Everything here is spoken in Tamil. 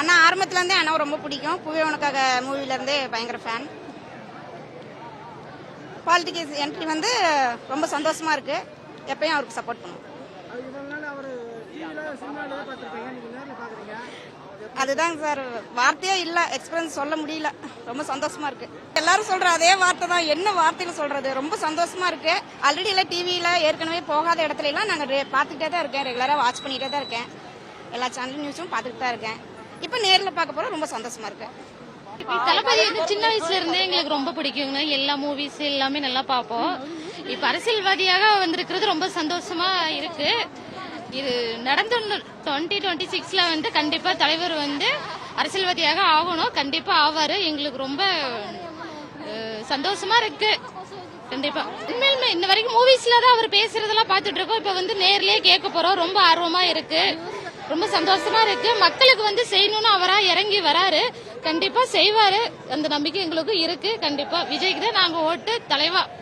அண்ணா ஆரம்பத்துல இருந்தே அண்ணாவை ரொம்ப பிடிக்கும். பூவே உனக்காக மூவில இருந்தே பயங்கர ஃபேன். பாலிட்டிக்ஸ் என்ட்ரி வந்து ரொம்ப சந்தோஷமா இருக்கு. எப்பயும் அவருக்கு சப்போர்ட் பண்ணுவோம். அதுதாங்க சார், வார்த்தையே இல்ல, எக்ஸ்பீரியன்ஸ் சொல்ல முடியல. ரொம்ப சந்தோஷமா இருக்கு. எல்லாரும் சொல்ற அதே வார்த்தை தான். என்ன வார்த்தையில சொல்றது, ரொம்ப சந்தோஷமா இருக்கு. ஆல்ரெடி எல்லாம் டிவியில ஏற்கனவே போகாத இடத்துல எல்லாம் நாங்க பாத்துக்கிட்டே தான் இருக்கேன். ரெகுலரா வாட்ச் பண்ணிட்டே தான் இருக்கேன். எல்லா சேனல் நியூஸும் பாத்துக்கிட்டு தான் இருக்கேன். இப்ப நேர்ல பார்க்க போற ரொம்ப சந்தோஷமா இருக்கு. தளபதி வந்து சின்ன வயசுல இருந்தே எங்களுக்கு ரொம்ப பிடிக்குங்க. எல்லா மூவிஸ் எல்லாமே நல்லா பார்ப்போம். இப்ப அரசியல்வாதியாக வந்திருக்கிறது ரொம்ப சந்தோஷமா இருக்கு. இது நடந்து 2026ல வந்து கண்டிப்பா தலைவர் வந்து அரசியல்வாதியாக ஆகணும். கண்டிப்பா ஆவாரு. எங்களுக்கு ரொம்ப சந்தோஷமா இருக்கு. கண்டிப்பா உண்மையிலுமே இந்த வரைக்கும் மூவிஸ்ல தான் அவர் பேசுறதெல்லாம் பாத்துட்டு இருக்கோம். இப்ப வந்து நேர்லயே கேட்க போறோம். ரொம்ப ஆர்வமா இருக்கு. ரொம்ப சந்தோஷமா இருக்கு. மக்களுக்கு வந்து செய்யணும்னு அவரா இறங்கி வராரு. கண்டிப்பா செய்வாரு. அந்த நம்பிக்கை எங்களுக்கு இருக்கு. கண்டிப்பா விஜய்க்கு தான் நாங்க ஓட்டு. தலைவா